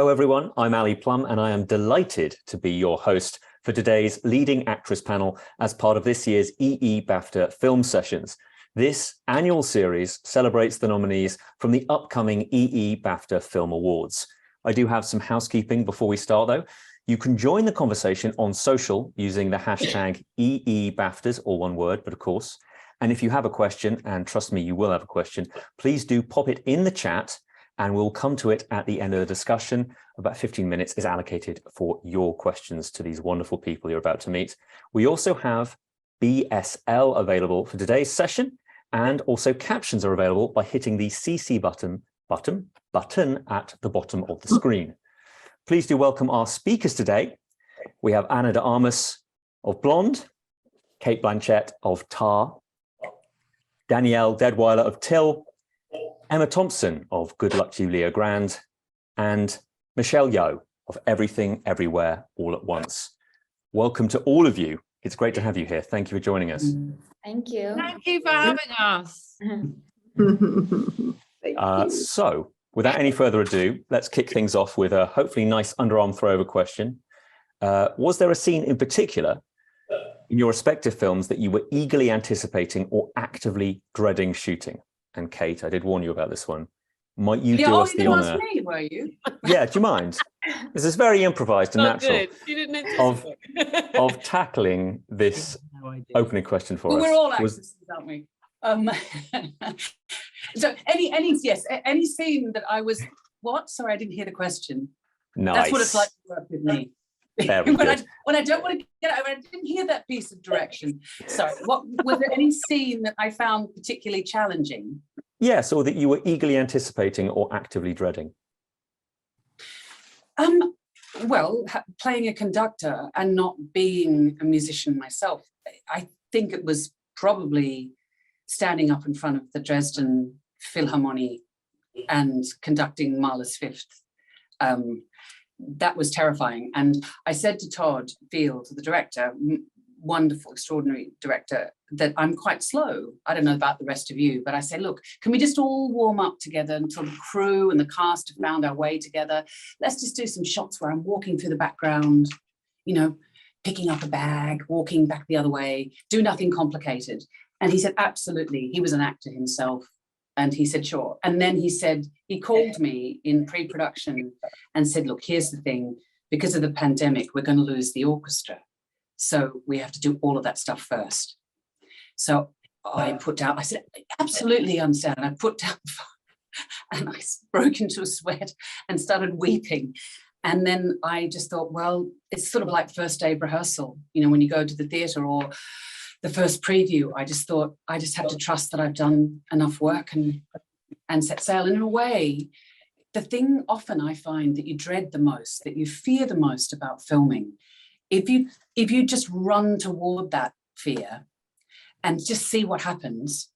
Hello everyone, I'm Ali Plumb and I am delighted to be your host for today's Leading Actress panel as part of this year's BAFTA Film Sessions. This annual series celebrates the nominees from the upcoming BAFTA Film Awards. I do have some housekeeping before we start though. You can join the conversation on social using the hashtag BAFTAs, all one word, but of course. And if you have a question, and trust me, you will have a question, please do pop it in the chat and we'll come to it at the end of the discussion. About 15 minutes is allocated for your questions to these wonderful people you're about to meet. We also have BSL available for today's session, and also captions are available by hitting the CC button at the bottom of the screen. Please do welcome our speakers today. We have Ana de Armas of Blonde, Cate Blanchett of Tar, Danielle Deadwyler of Till, Emma Thompson of Good Luck Julia GRANDE, and Michelle Yeoh of Everything Everywhere All at Once. Welcome to all of you. It's great to have you here. Thank you for joining us. Thank you. Thank you for having us. So, without any further ado, let's kick things off with a hopefully nice underarm throwover question. Was there a scene in particular in your respective films that you were eagerly anticipating or actively dreading shooting? And Cate, I did warn you about this one. Might you do us the honor? Me, were you? Yeah, do you mind? This is very improvised and natural of tackling this opening question for us. We're all actresses, aren't we? So any scene that I was what? Sorry, I didn't hear the question. Nice. That's what it's like to work with me. Very good. When I don't want to get out, I didn't hear that piece of direction. Sorry, what was there any scene that I found particularly challenging? Yes, or that you were eagerly anticipating or actively dreading. Well, playing a conductor and not being a musician myself, I think it was probably standing up in front of the Dresden Philharmonic and conducting Mahler's Fifth. That was terrifying. And I said to Todd Field, the director, wonderful, extraordinary director, that I'm quite slow. I don't know about the rest of you, but I say, look, can we just all warm up together until the crew and the cast have found our way together? Let's just do some shots where I'm walking through the background, you know, picking up a bag, walking back the other way, do nothing complicated. And he said, absolutely. He was an actor himself. And he said, sure. And then he said, he called me in pre-production and said, look, here's the thing. Because of the pandemic, we're going to lose the orchestra. So we have to do all of that stuff first. So I said, absolutely understand. And I put down the phone and I broke into a sweat and started weeping. And then I just thought, well, it's sort of like first day of rehearsal. You know, when you go to the theatre or the first preview, I just thought, I just have to trust that I've done enough work and set sail. And in a way, the thing often I find that you dread the most, that you fear the most about filming, if you just run toward that fear and just see what happens,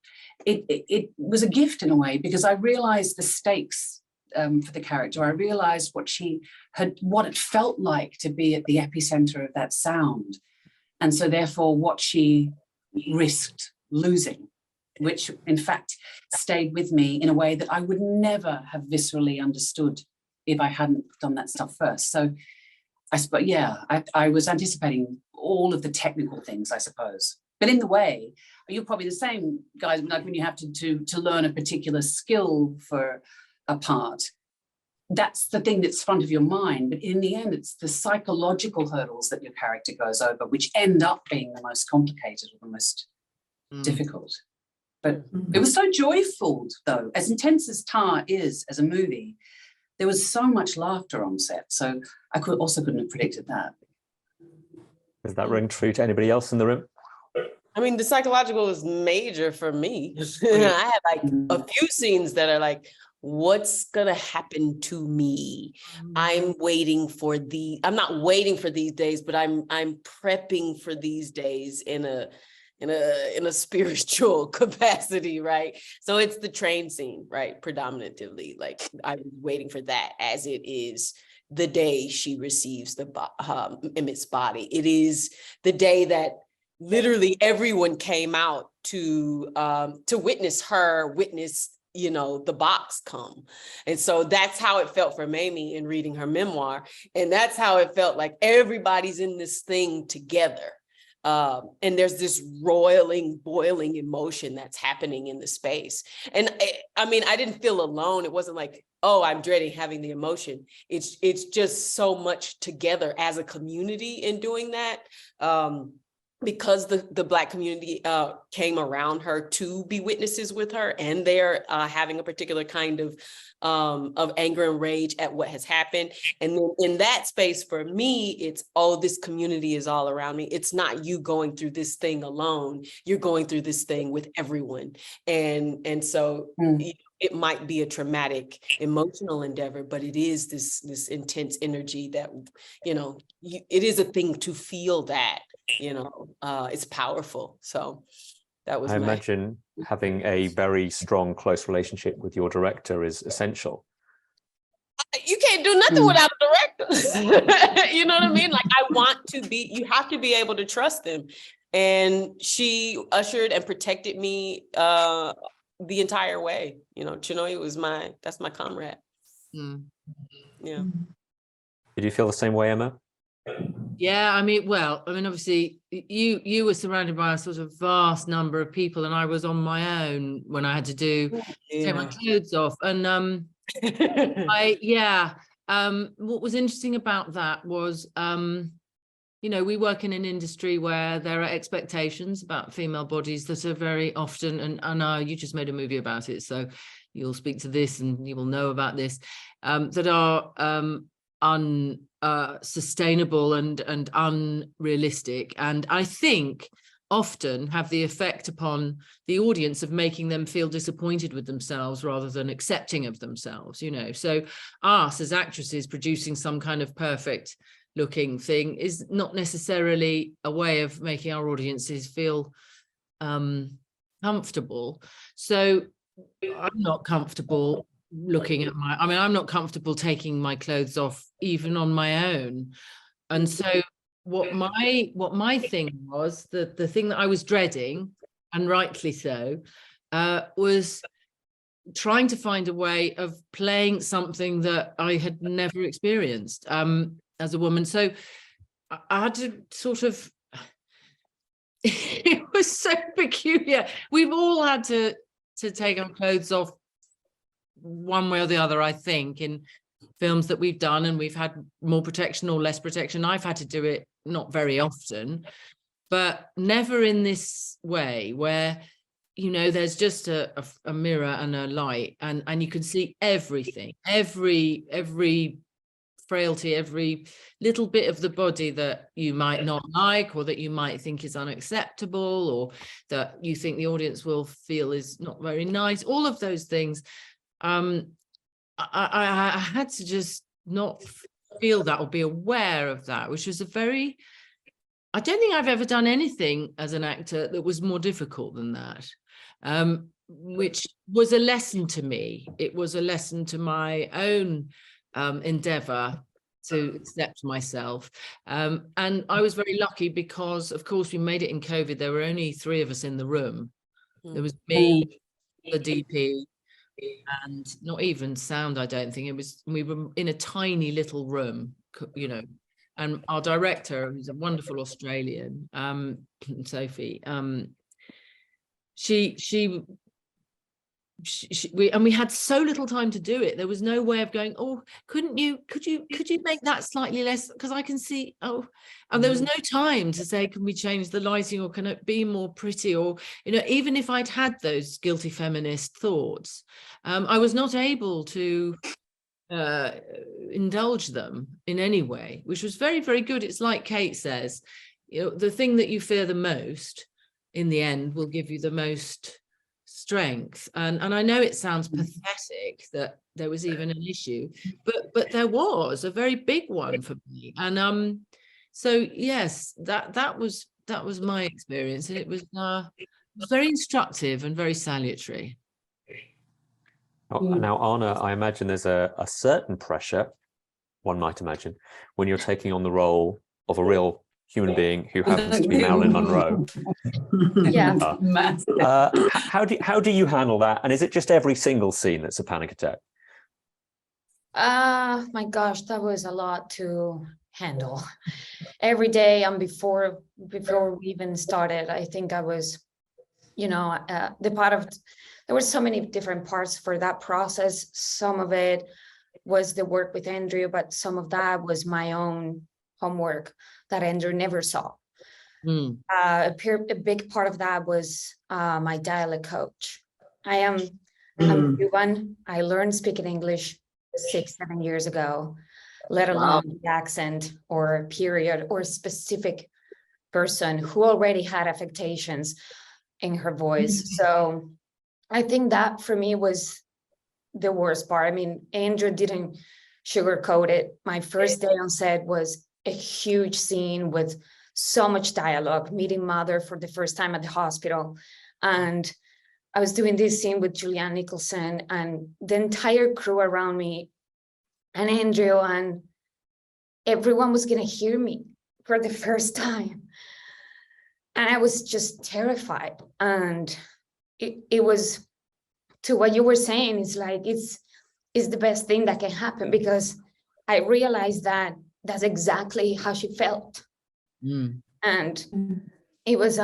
it was a gift in a way, because I realized the stakes for the character. I realized what it felt like to be at the epicenter of that sound. And so therefore what she risked losing, which in fact stayed with me in a way that I would never have viscerally understood if I hadn't done that stuff first. So I was anticipating all of the technical things, I suppose. But in the way, you're probably the same, guys, like when you have to learn a particular skill for a part, that's the thing that's front of your mind. But in the end, it's the psychological hurdles that your character goes over, which end up being the most complicated or the most difficult. But it was so joyful, though. As intense as Tar is as a movie, there was so much laughter on set. So I couldn't have predicted that. Does that ring true to anybody else in the room? I mean, the psychological is major for me. I have like a few scenes that are like, what's gonna happen to me? I'm not waiting for these days, but I'm prepping for these days in a spiritual capacity, right? So it's the train scene, right? Predominantly, like I'm waiting for that, as it is the day she receives Emmett's body. It is the day that literally everyone came out to witness you know, the box come. And so that's how it felt for Mamie in reading her memoir. And that's how it felt like everybody's in this thing together. And there's this roiling, boiling emotion that's happening in the space. And I mean, I didn't feel alone. It wasn't like, oh, I'm dreading having the emotion. It's just so much together as a community in doing that. Because the Black community came around her to be witnesses with her, and they're having a particular kind of anger and rage at what has happened. And then in that space, for me, it's, oh, this community is all around me. It's not you going through this thing alone. You're going through this thing with everyone. And so it might be a traumatic emotional endeavor, but it is this intense energy that, you know, it is a thing to feel that. You know, it's powerful. So that was I imagine having a very strong, close relationship with your director is essential. You can't do nothing without a director. You know what I mean? Like, you have to be able to trust them. And she ushered and protected me the entire way. You know, Chinoy that's my comrade. Yeah. Did you feel the same way, Emma? Yeah, I mean, obviously you were surrounded by a sort of vast number of people, and I was on my own when I had to take my clothes off. And what was interesting about that was, you know, we work in an industry where there are expectations about female bodies that are very often, and I know you just made a movie about it, so you'll speak to this and you will know about this, that are unsustainable and unrealistic, and I think often have the effect upon the audience of making them feel disappointed with themselves rather than accepting of themselves, you know. So us as actresses producing some kind of perfect looking thing is not necessarily a way of making our audiences feel comfortable. So I'm not comfortable looking at I'm not comfortable taking my clothes off even on my own. And so what my thing was, the thing that I was dreading, and rightly so, was trying to find a way of playing something that I had never experienced as a woman. So I had to sort of it was so peculiar. We've all had to take our clothes off one way or the other, I think, in films that we've done, and we've had more protection or less protection. I've had to do it not very often, but never in this way where, you know, there's just a mirror and a light, and you can see everything, every frailty, every little bit of the body that you might not like, or that you might think is unacceptable, or that you think the audience will feel is not very nice. All of those things. I had to just not feel that or be aware of that, which was I don't think I've ever done anything as an actor that was more difficult than that, which was a lesson to me. It was a lesson to my own endeavor to accept myself. And I was very lucky because, of course, we made it in COVID. There were only 3 of us in the room. There was me, the DP, and not even sound, I don't think. We were in a tiny little room, you know, and our director, who's a wonderful Australian, Sophie, we had so little time to do it. There was no way of going, oh, could you make that slightly less, because I can see, and there was no time to say, can we change the lighting, or can it be more pretty, or, you know, even if I'd had those guilty feminist thoughts, I was not able to indulge them in any way, which was very, very good. It's like Cate says, you know, the thing that you fear the most in the end will give you the most strength. And I know it sounds pathetic that there was even an issue, but there was a very big one for me. And so yes, that was my experience, and it was very instructive and very salutary. Now, Anna, I imagine there's a certain pressure, one might imagine, when you're taking on the role of a real human being who happens to be Marilyn Monroe. Yeah. How do you handle that? And is it just every single scene that's a panic attack? My gosh, that was a lot to handle. Every day and before we even started, I think I was, there were so many different parts for that process. Some of it was the work with Andrew, but some of that was my own homework that Andrew never saw. A big part of that was my dialect coach. I'm Cuban. I learned speaking English 6-7 years ago, let alone the accent or period or specific person who already had affectations in her voice. So I think that for me was the worst part. I mean, Andrew didn't sugarcoat it. My first day on set was a huge scene with so much dialogue, meeting mother for the first time at the hospital. And I was doing this scene with Julianne Nicholson and the entire crew around me and Andrew, and everyone was going to hear me for the first time. And I was just terrified. And it was, to what you were saying, it's like, it's the best thing that can happen, because I realized that that's exactly how she felt. And it was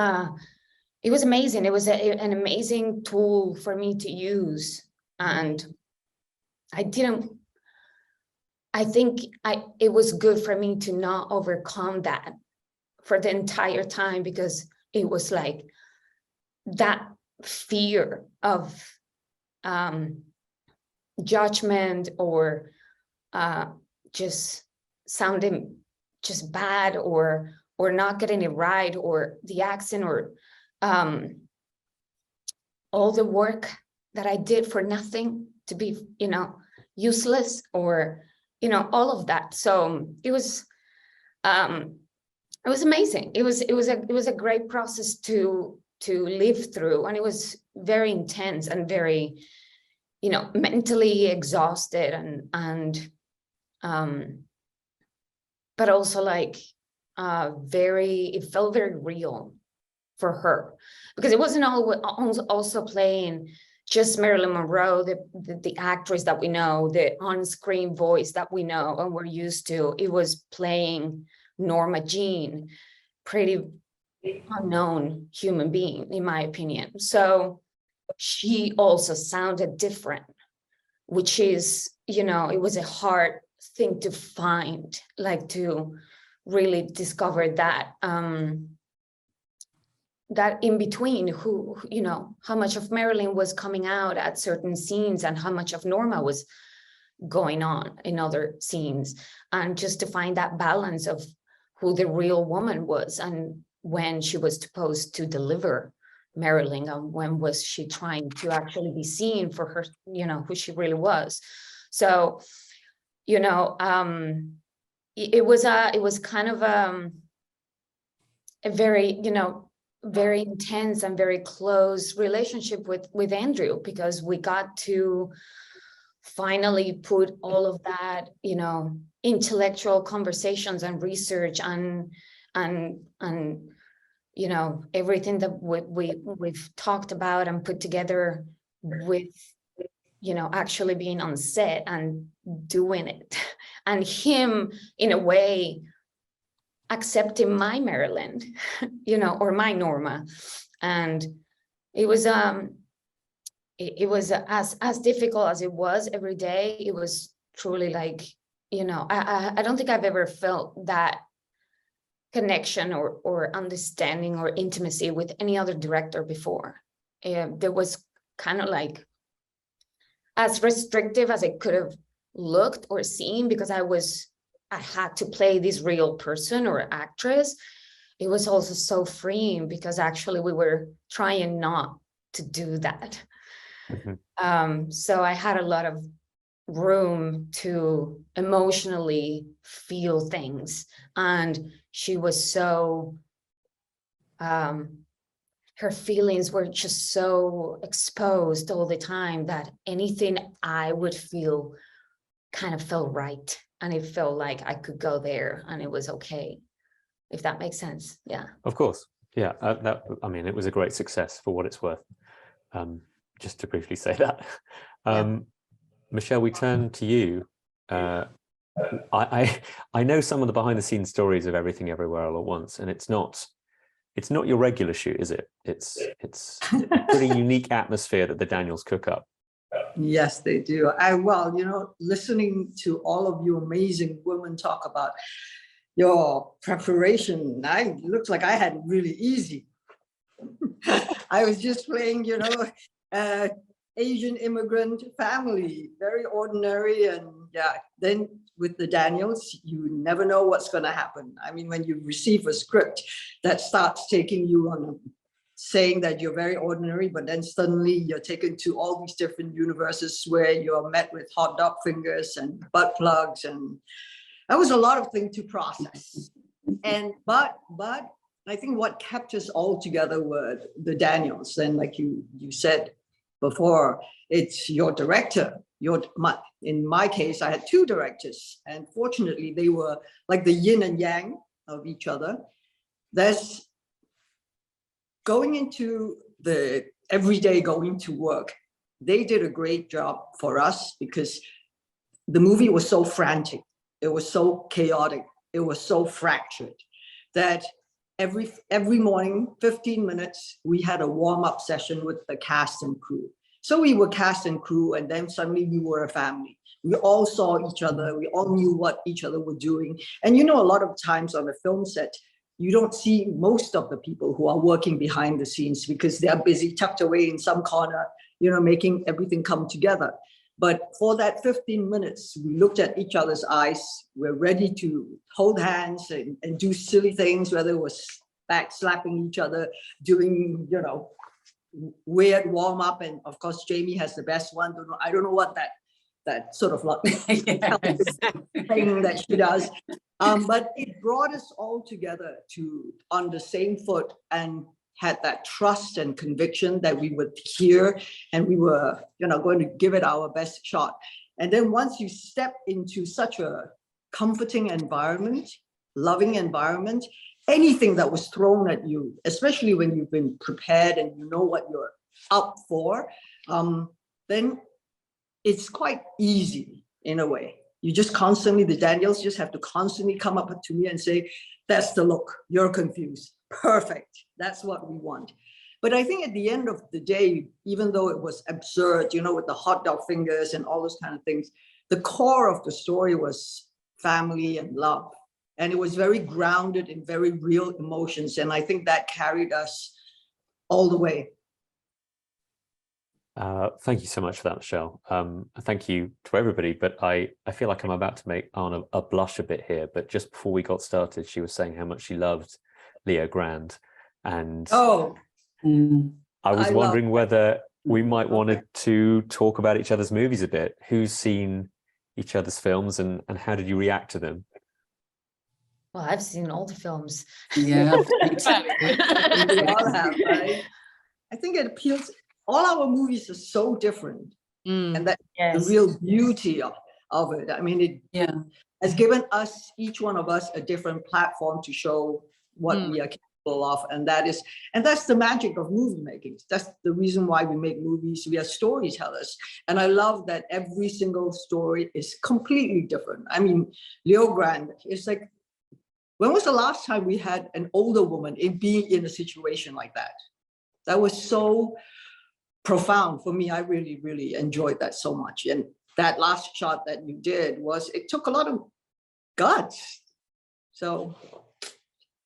amazing. It was an amazing tool for me to use. And I think it was good for me to not overcome that for the entire time, because it was like that fear of judgment or just sounding just bad or not getting it right, or the accent, or all the work that I did for nothing, to be, useless, or, all of that. So it was amazing. It was a great process to live through, and it was very intense and very, mentally exhausted, and but also like it felt very real for her, because it wasn't also playing just Marilyn Monroe, the actress that we know, the on-screen voice that we know and we're used to. It was playing Norma Jean, pretty unknown human being, in my opinion. So she also sounded different, which is, it was a hard thing to find, like to really discover that, that in between, who, how much of Marilyn was coming out at certain scenes and how much of Norma was going on in other scenes, and just to find that balance of who the real woman was, and when she was supposed to deliver Marilyn, and when was she trying to actually be seen for her, who she really was. So, it was kind of a very, very intense and very close relationship with Andrew, because we got to finally put all of that, intellectual conversations and research and everything that we've talked about and put together with, actually being on set and doing it, and him in a way accepting my Marilyn, or my Norma. And it was as difficult as it was every day. It was truly like, I don't think I've ever felt that connection or understanding or intimacy with any other director before. There was kind of like as restrictive as it could have looked or seen, because I had to play this real person or actress. It was also so freeing, because actually we were trying not to do that. So I had a lot of room to emotionally feel things, and she was so her feelings were just so exposed all the time that anything I would feel kind of felt right, and it felt like I could go there and it was okay. if that makes sense. Yeah. Of course. Yeah. I mean, it was a great success for what it's worth. Just to briefly say that. Michelle, we turn to you. I know some of the behind the scenes stories of Everything Everywhere All at Once, and it's not your regular shoot, is it? It's a pretty unique atmosphere that the Daniels cook up. Yes, they do. Well, you know, listening to all of you amazing women talk about your preparation, it looks like I had it really easy. I was just playing, you know, Asian immigrant family, very ordinary, and yeah, then with the Daniels, you never know what's going to happen. I mean, when you receive a script that starts taking you on saying that you're very ordinary, but then suddenly you're taken to all these different universes where you're met with hot dog fingers and butt plugs, and that was a lot of things to process. And but I think what kept us all together were the Daniels. And like you said before, it's your director. In my case, I had two directors, and fortunately they were like the yin and yang of each other. There's going into the everyday going to work. They did a great job for us because the movie was so frantic. It was so chaotic. It was so fractured that every morning, 15 minutes, we had a warm-up session with the cast and crew. So we were cast and crew, and then suddenly we were a family. We all saw each other. We all knew what each other were doing. And you know, a lot of times on a film set, you don't see most of the people who are working behind the scenes because they're busy tucked away in some corner, you know, making everything come together. But for that 15 minutes, we looked at each other's eyes. We're ready to hold hands and do silly things, whether it was back slapping each other, doing, you know, weird warm up. And of course, Jamie has the best one. I don't know what that sort of like thing that she does. But it brought us all together on the same foot and had that trust and conviction that we would hear and we were, you know, going to give it our best shot. And then once you step into such a comforting environment, loving environment, anything that was thrown at you, especially when you've been prepared and you know what you're up for, then it's quite easy in a way. You just constantly, the Daniels just have to constantly come up to me and say, that's the look, you're confused. Perfect. That's what we want. But I think at the end of the day, even though it was absurd, you know, with the hot dog fingers and all those kind of things, the core of the story was family and love. And it was very grounded in very real emotions. And I think that carried us all the way. Thank you so much for that, Michelle. Thank you to everybody, but I feel like I'm about to make Anna a blush a bit here, but just before we got started, she was saying how much she loved Leo Grande. And I was wondering whether we might want to talk about each other's movies a bit. Who's seen each other's films and how did you react to them? Well, I've seen all the films. Yeah. We all have, right? I think it appeals. All our movies are so different, and that's the real beauty of it. I mean, it has given us, each one of us, a different platform to show what we are capable of, and that's the magic of movie making. That's the reason why we make movies. We are storytellers, and I love that every single story is completely different. I mean, Leo Grande is like, when was the last time we had an older woman being in a situation like that? That was so profound for me. I really, really enjoyed that so much. And that last shot that you did it took a lot of guts. So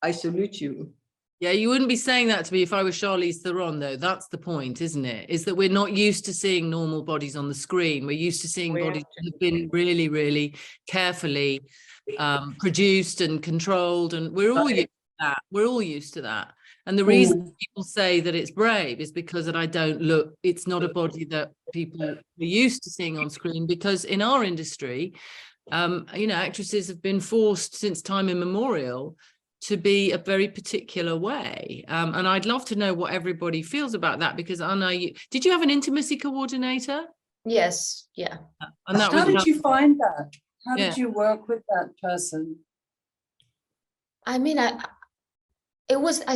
I salute you. Yeah, you wouldn't be saying that to me if I was Charlize Theron, though. That's the point, isn't it? Is that we're not used to seeing normal bodies on the screen. We're used to seeing bodies that have been really, really carefully produced and controlled. And we're all used to that. We're all used to that. And the reason people say that it's brave is because it's not a body that people are used to seeing on screen, because in our industry, you know, actresses have been forced since time immemorial to be a very particular way. And I'd love to know what everybody feels about that, because Anna, did you have an intimacy coordinator? Yes, yeah. And that How did you find that? How did you work with that person? I mean, I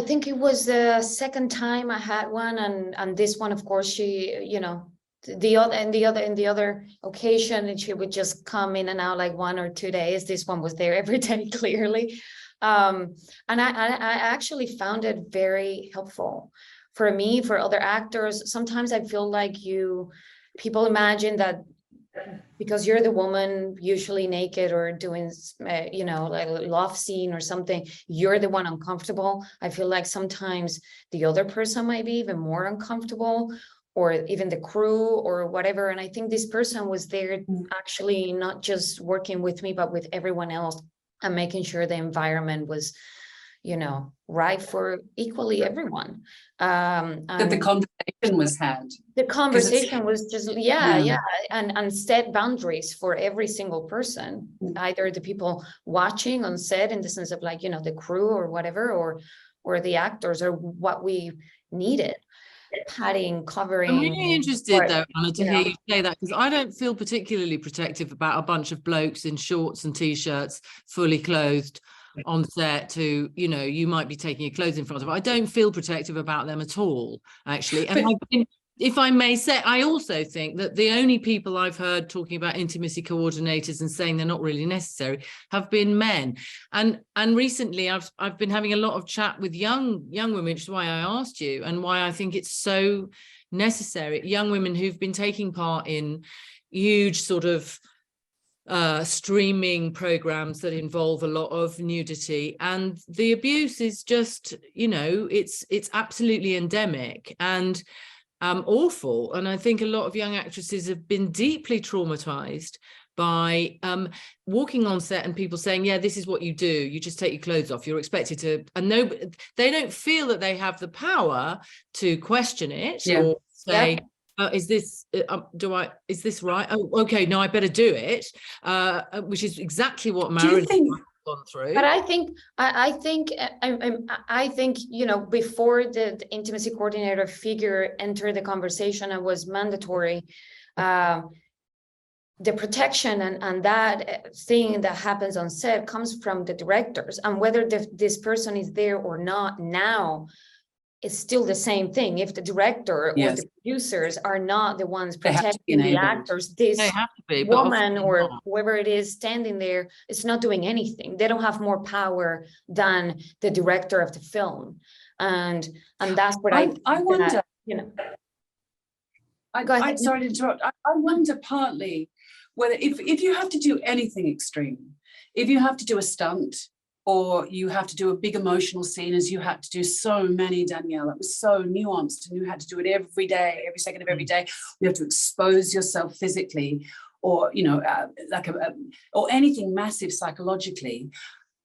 think it was the second time I had one, and this one, of course, she, you know, the other occasion, and she would just come in and out like 1 or 2 days. This one was there every day, clearly. And I actually found it very helpful for me, for other actors. Sometimes I feel like people imagine that because you're the woman usually naked or doing, you know, like a love scene or something, you're the one uncomfortable. I feel like sometimes the other person might be even more uncomfortable, or even the crew or whatever. And I think this person was there actually not just working with me, but with everyone else, and making sure the environment was, you know, right for equally everyone. That the conversation was had. The conversation was just, yeah. And set boundaries for every single person, either the people watching on set, in the sense of like, you know, the crew or whatever, or the actors, or what we needed. Padding, covering. I'm really interested though, Anna, to hear know. you say that, because I don't feel particularly protective about a bunch of blokes in shorts and t-shirts, fully clothed on set, who, you know, you might be taking your clothes in front of. I don't feel protective about them at all, actually. And if I may say, I also think that the only people I've heard talking about intimacy coordinators and saying they're not really necessary have been men. And recently I've been having a lot of chat with young women, which is why I asked you, and why I think it's so necessary. Young women who've been taking part in huge sort of streaming programs that involve a lot of nudity, and the abuse is just, you know, it's absolutely endemic and awful. And I think a lot of young actresses have been deeply traumatized by walking on set and people saying, yeah, this is what you do, you just take your clothes off, you're expected to, and they don't feel that they have the power to question it or say, is this is this right? Oh, okay, no, I better do it, which is exactly what Marilyn gone through. But I think, you know, before the intimacy coordinator figure entered the conversation and was mandatory, the protection and that thing that happens on set comes from the directors, and whether this person is there or not now, it's still the same thing. If the director or the producers are not the ones protecting the actors, this woman or whoever it is standing there is not doing anything. They don't have more power than the director of the film, and that's what I wonder. You know, I'm sorry to interrupt. I wonder partly whether if you have to do anything extreme, if you have to do a stunt, or you have to do a big emotional scene, as you had to do so many, Danielle. It was so nuanced, and you had to do it every day, every second of every day. You have to expose yourself physically, or, you know, or anything massive psychologically.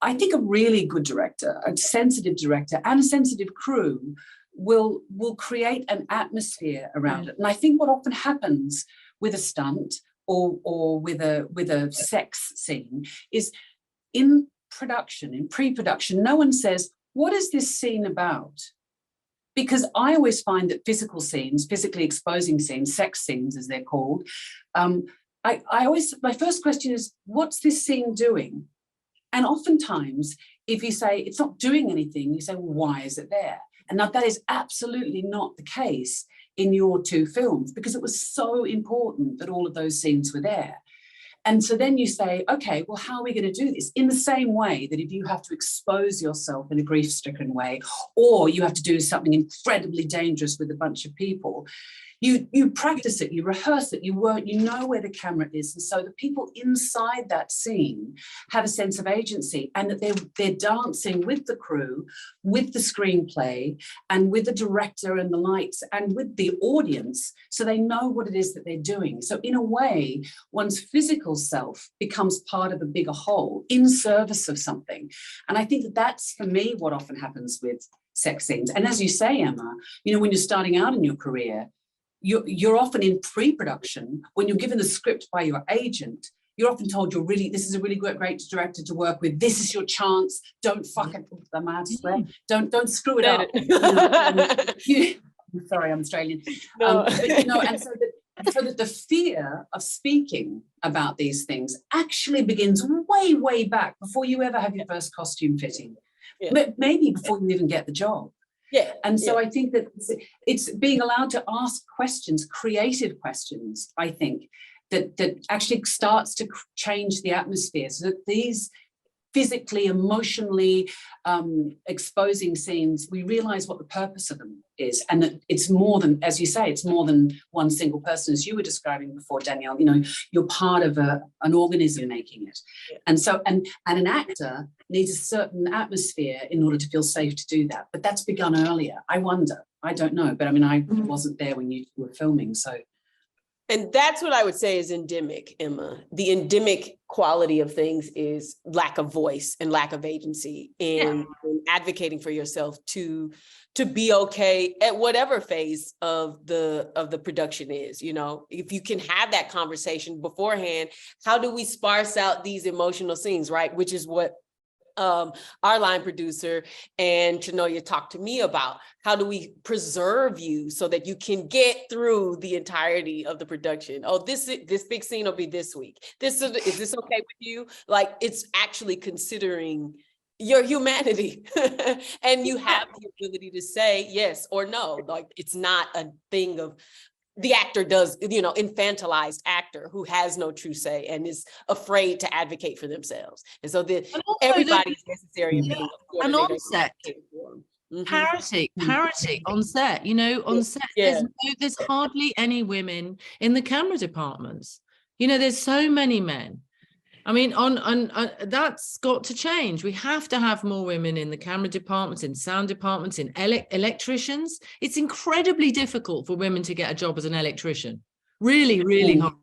I think a really good director, a sensitive director, and a sensitive crew will create an atmosphere around it. And I think what often happens with a stunt or with a sex scene is in pre-production, no one says, what is this scene about? Because I always find that physical scenes, physically exposing scenes, sex scenes as they're called, my first question is, what's this scene doing? And oftentimes, if you say it's not doing anything, you say, well, why is it there? And now that is absolutely not the case in your two films, because it was so important that all of those scenes were there. And so then you say, okay, well, how are we going to do this? In the same way that if you have to expose yourself in a grief-stricken way, or you have to do something incredibly dangerous with a bunch of people, you practice it, you rehearse it, you know where the camera is. And so the people inside that scene have a sense of agency, and that they're dancing with the crew, with the screenplay, and with the director and the lights, and with the audience, so they know what it is that they're doing. So in a way, one's physical self becomes part of a bigger whole in service of something. And I think that's, for me, what often happens with sex scenes. And as you say, Emma, you know, when you're starting out in your career, you're often in pre-production. When you're given the script by your agent, you're often told this is a really great director to work with. This is your chance. Don't fuck it. I'm allowed to swear. Don't screw it up. I'm sorry, I'm Australian. No. But, you know, and so that the fear of speaking about these things actually begins way back before you ever have your first costume fitting. Yeah. But maybe before you even get the job. Yeah. And so I think that it's being allowed to ask questions, creative questions, I think, that actually starts to change the atmosphere, so that these physically, emotionally exposing scenes, we realize what the purpose of them is, and that it's more than, as you say, it's more than one single person, as you were describing before, Danielle. You know, you're part of an organism making it. Yeah. And so, and an actor needs a certain atmosphere in order to feel safe to do that. But that's begun earlier. I wonder. I don't know. But I mean, I wasn't there when you were filming, so. And that's what I would say is endemic, Emma. The endemic quality of things is lack of voice and lack of agency in advocating for yourself to be okay at whatever phase of the production is. You know, if you can have that conversation beforehand, how do we sparse out these emotional scenes, right? Which is what our line producer and Chenoya talked to me about. How do we preserve you so that you can get through the entirety of the production? Oh, this big scene will be this week. Is this okay with you? Like, it's actually considering your humanity and you have the ability to say yes or no. Like, it's not a thing of the actor does, you know, infantilized actor who has no true say and is afraid to advocate for themselves. And so everybody is necessary in being a and on set, parity on set, you know, on set, there's hardly any women in the camera departments. You know, there's so many men. I mean, on that's got to change. We have to have more women in the camera departments, in sound departments, in electricians. It's incredibly difficult for women to get a job as an electrician. Really, really hard.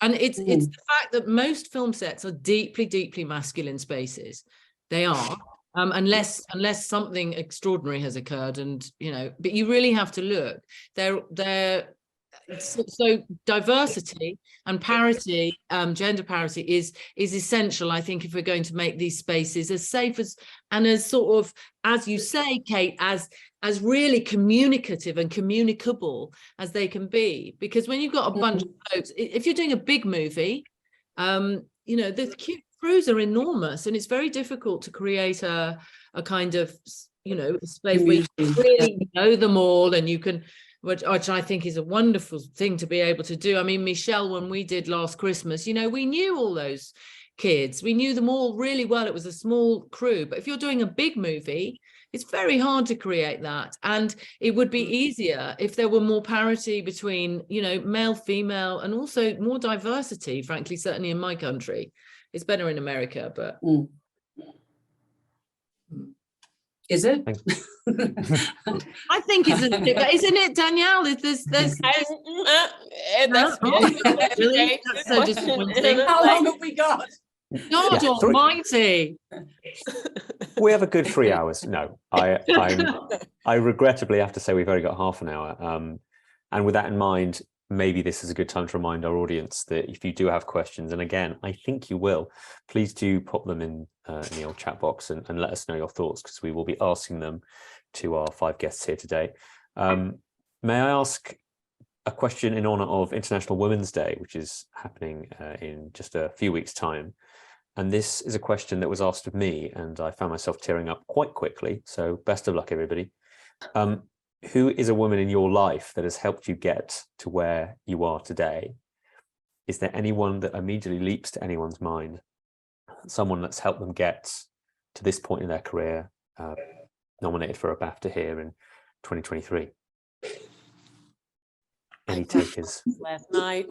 And it's the fact that most film sets are deeply, deeply masculine spaces. They are, unless something extraordinary has occurred, and you know. But you really have to look. They're so diversity and parity, gender parity is essential, I think, if we're going to make these spaces as safe as, and as sort of, as you say, Cate, as really communicative and communicable as they can be. Because when you've got a bunch of folks, if you're doing a big movie, you know, the crews are enormous, and it's very difficult to create a kind of, you know, a space where you really know them all, and you can, which I think is a wonderful thing to be able to do. I mean, Michelle, when we did Last Christmas, you know, we knew all those kids. We knew them all really well. It was a small crew. But if you're doing a big movie, it's very hard to create that. And it would be easier if there were more parity between, you know, male, female, and also more diversity, frankly, certainly in my country. It's better in America, but... Is it? I think isn't it, Danielle? There's that's really, that's so disappointing. How long have we got? God almighty. We have a good 3 hours. No, I regrettably have to say we've only got half an hour. And with that in mind, maybe this is a good time to remind our audience that if you do have questions, and again, I think you will, please do pop them in the old chat box and let us know your thoughts, because we will be asking them to our 5 guests here today. May I ask a question in honor of International Women's Day, which is happening in just a few weeks' time? And this is a question that was asked of me, and I found myself tearing up quite quickly. So best of luck, everybody. Who is a woman in your life that has helped you get to where you are today? Is there anyone that immediately leaps to anyone's mind? Someone that's helped them get to this point in their career, nominated for a BAFTA here in 2023? Any takers? Last night,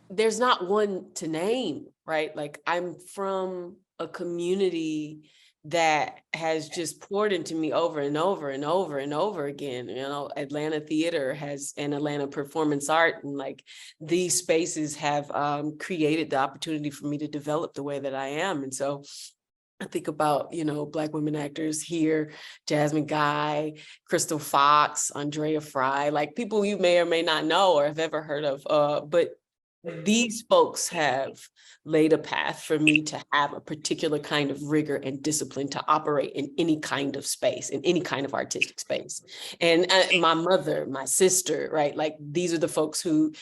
there's not one to name, right? Like, I'm from a community that has just poured into me over and over and over and over again. You know, Atlanta Theater and Atlanta Performance Art, and like these spaces have created the opportunity for me to develop the way that I am. And so I think about, you know, Black women actors here, Jasmine Guy, Crystal Fox, Andrea Fry, like people you may or may not know or have ever heard of, but these folks have laid a path for me to have a particular kind of rigor and discipline to operate in any kind of space, in any kind of artistic space. And my mother, my sister, right? Like these are the folks who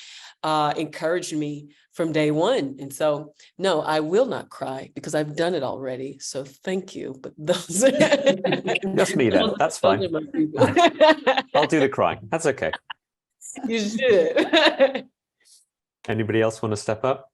encouraged me from day one. And so, no, I will not cry because I've done it already. So thank you. But those Just me then. That's fine. I'll do the crying. That's okay. You should. Anybody else want to step up?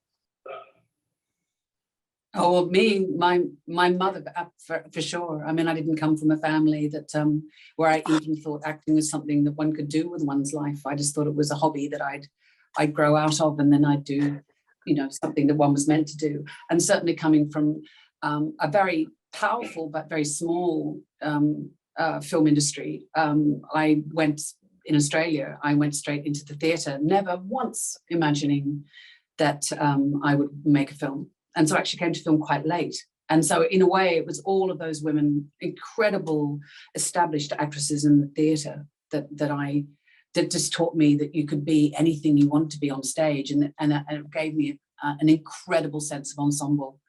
Oh, well, me, my mother, for sure. I mean, I didn't come from a family that where I even thought acting was something that one could do with one's life. I just thought it was a hobby that I'd grow out of, and then I'd do, you know, something that one was meant to do. And certainly coming from a very powerful but very small film industry, I went in Australia. I went straight into the theatre, never once imagining that I would make a film. And so I actually came to film quite late. And so in a way, it was all of those women, incredible established actresses in the theatre that just taught me that you could be anything you want to be on stage. And it gave me an incredible sense of ensemble,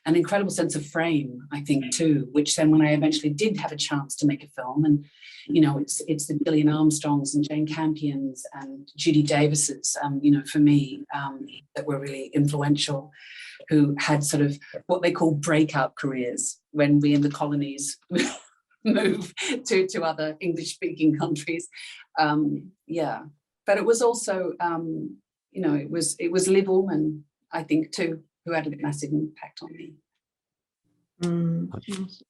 an incredible sense of frame, I think, too, which then when I eventually did have a chance to make a film, and, you know, it's the Gillian Armstrongs and Jane Campions and Judy Davises, you know, for me, that were really influential, who had sort of what they call breakout careers when we in the colonies move to other English-speaking countries. Yeah, but it was also, you know, it was Liv Ullmann, I think, too, who had a massive impact on me.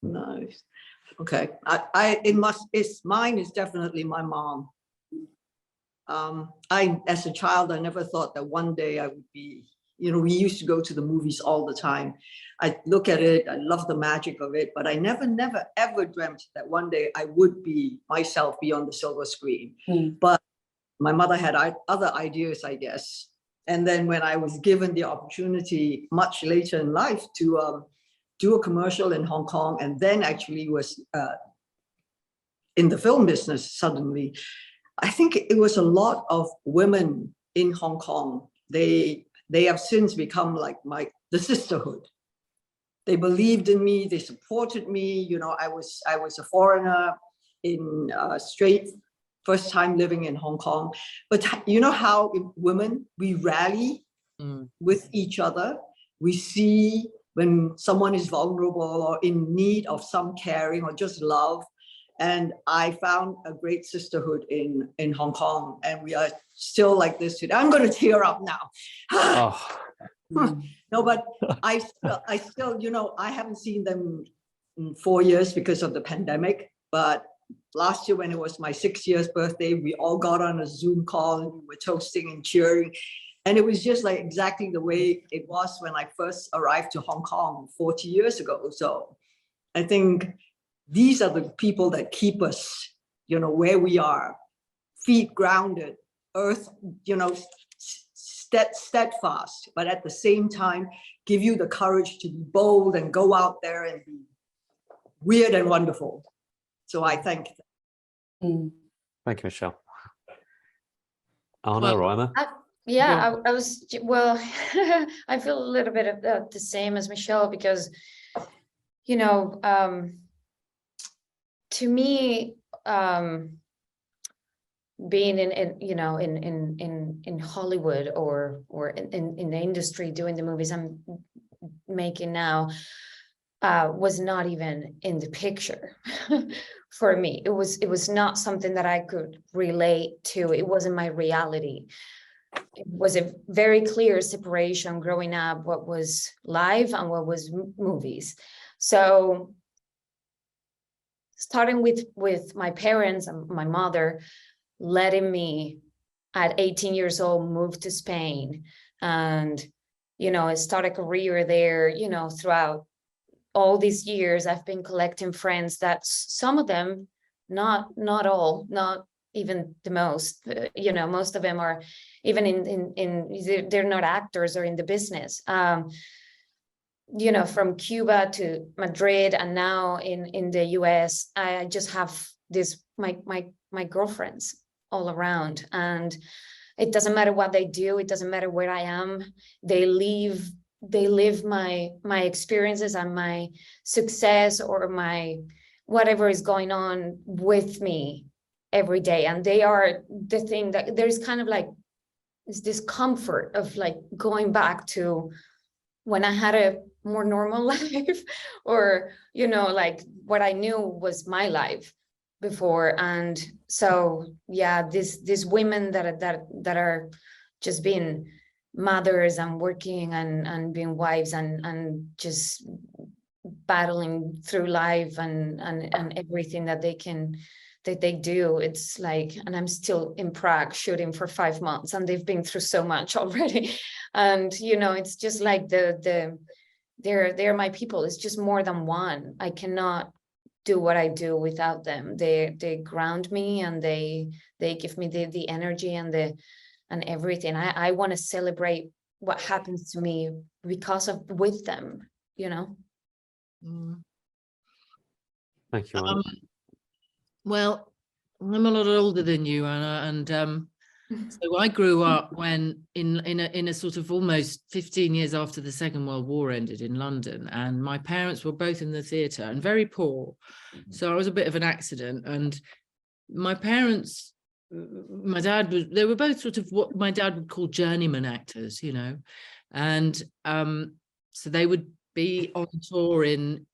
Nice. Okay, mine is definitely my mom. As a child, I never thought that one day I would be, you know, we used to go to the movies all the time. I look at it, I love the magic of it, but I never, ever dreamt that one day I would be myself be on the silver screen. But my mother had other ideas, I guess. And then when I was given the opportunity much later in life to do a commercial in Hong Kong, and then actually was in the film business suddenly, I think it was a lot of women in Hong Kong. They have since become like the sisterhood. They believed in me, they supported me. You know, I was a foreigner in first time living in Hong Kong. But you know how women, we rally with each other. We see when someone is vulnerable or in need of some caring or just love. And I found a great sisterhood in Hong Kong, and we are still like this today. I'm going to tear up now. No, but I still, you know, I haven't seen them in 4 years because of the pandemic. But last year, when it was my 6 years birthday, we all got on a Zoom call and we were toasting and cheering. And it was just like exactly the way it was when I first arrived to Hong Kong 40 years ago. So I think these are the people that keep us, you know, where we are, feet grounded, earth, you know, steadfast, but at the same time, give you the courage to be bold and go out there and be weird and wonderful. So I thank them. Thank you, Michelle. Anna, Roima? Yeah, I was, well, I feel a little bit of the same as Michelle, because, you know, to me, being in Hollywood or in the industry doing the movies I'm making now was not even in the picture for me. It was not something that I could relate to. It wasn't my reality. It was a very clear separation growing up, what was live and what was movies. So starting with my parents and my mother letting me at 18 years old move to Spain, and, you know, I started a career there. You know, throughout all these years, I've been collecting friends that some of them, not all, not even the most, you know, most of them are even in they're not actors or in the business. You know, from Cuba to Madrid and now in the US, I just have this, my girlfriends all around. And it doesn't matter what they do, it doesn't matter where I am, they live my experiences and my success or my whatever is going on with me every day. And they are the thing that there's kind of like this comfort of like going back to when I had a more normal life, or, you know, like what I knew was my life before. And so, yeah, these women that are just being mothers and working and being wives and just battling through life and everything that they do, it's like, and I'm still in Prague shooting for 5 months, and they've been through so much already. And, you know, it's just like they're my people. It's just more than one. I cannot do what I do without them. They ground me, and they give me the energy and everything. I want to celebrate what happens to me with them, you know. Thank you, Anna. Well, I'm a lot older than you, Anna, and so I grew up when in a sort of almost 15 years after the Second World War ended in London, and my parents were both in the theatre and very poor. So I was a bit of an accident, and my parents, they were both sort of what my dad would call journeyman actors, you know, and so they would be on tour in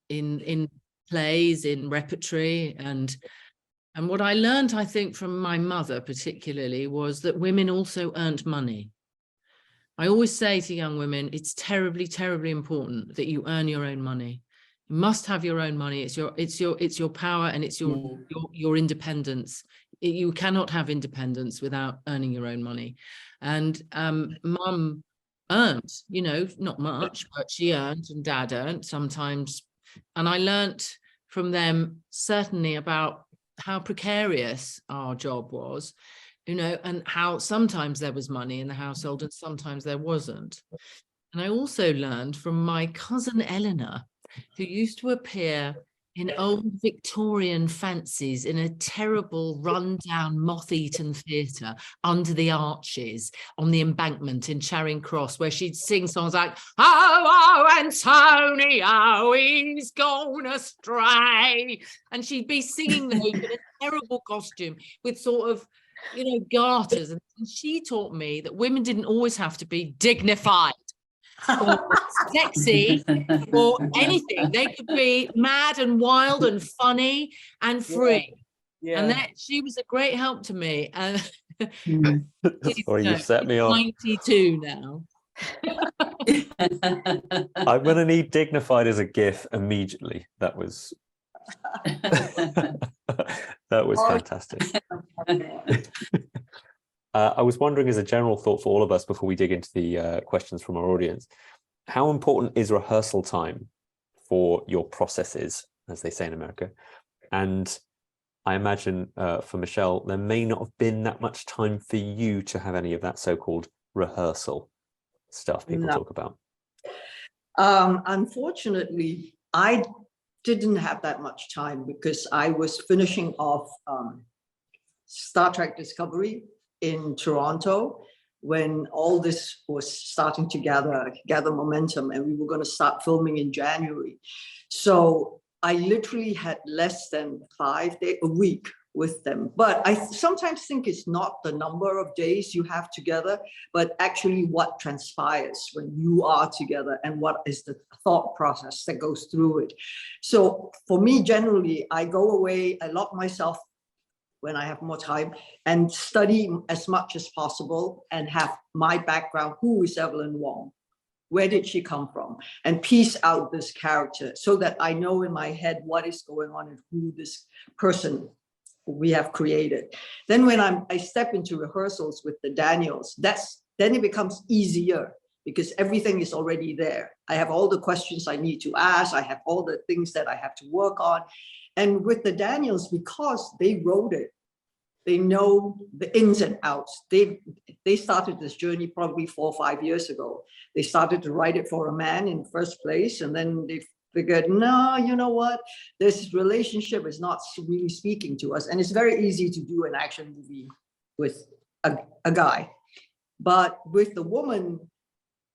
plays, in repertory, and what I learned, I think, from my mother particularly, was that women also earned money. I always say to young women, it's terribly, terribly important that you earn your own money. You must have your own money. It's your power, and it's your independence. You cannot have independence without earning your own money. And Mum earned, you know, not much, but she earned, and Dad earned sometimes. And I learnt from them certainly about how precarious our job was, you know, and how sometimes there was money in the household and sometimes there wasn't. And I also learned from my cousin Eleanor, who used to appear in old Victorian fancies in a terrible rundown moth-eaten theatre under the arches on the Embankment in Charing Cross, where she'd sing songs like, oh, Antonio, he's gone astray. And she'd be singing those in a terrible costume with sort of, you know, garters. And she taught me that women didn't always have to be dignified or sexy or anything. They could be mad and wild and funny and free. Yeah. And that she was a great help to me. And Sorry, you set me off. 92 now. I'm going to need dignified as a GIF immediately. That was that was fantastic. I was wondering, as a general thought for all of us before we dig into the questions from our audience, how important is rehearsal time for your processes, as they say in America? And I imagine for Michelle, there may not have been that much time for you to have any of that so-called rehearsal stuff people talk about. Unfortunately, I didn't have that much time because I was finishing off Star Trek Discovery in Toronto when all this was starting to gather momentum, and we were going to start filming in January. So I literally had less than 5 days a week with them. But I sometimes think it's not the number of days you have together, but actually what transpires when you are together and what is the thought process that goes through it. So for me, generally, I go away, I lock myself when I have more time and study as much as possible and have my background. Who is Evelyn Wong? Where did she come from? And piece out this character so that I know in my head what is going on and who this person we have created. Then when I step into rehearsals with the Daniels, then it becomes easier because everything is already there. I have all the questions I need to ask. I have all the things that I have to work on. And with the Daniels, because they wrote it, they know the ins and outs. They started this journey probably 4 or 5 years ago. They started to write it for a man in the first place, and then they figured, no, you know what? This relationship is not really speaking to us. And it's very easy to do an action movie with a guy. But with the woman,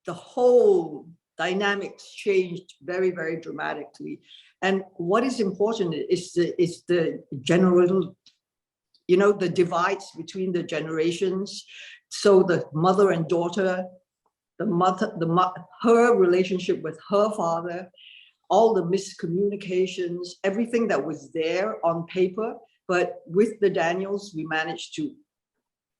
the whole dynamics changed very, very dramatically. And what is important is the general, you know, the divides between the generations. So the mother and daughter, her relationship with her father, all the miscommunications, everything that was there on paper. But with the Daniels, we managed to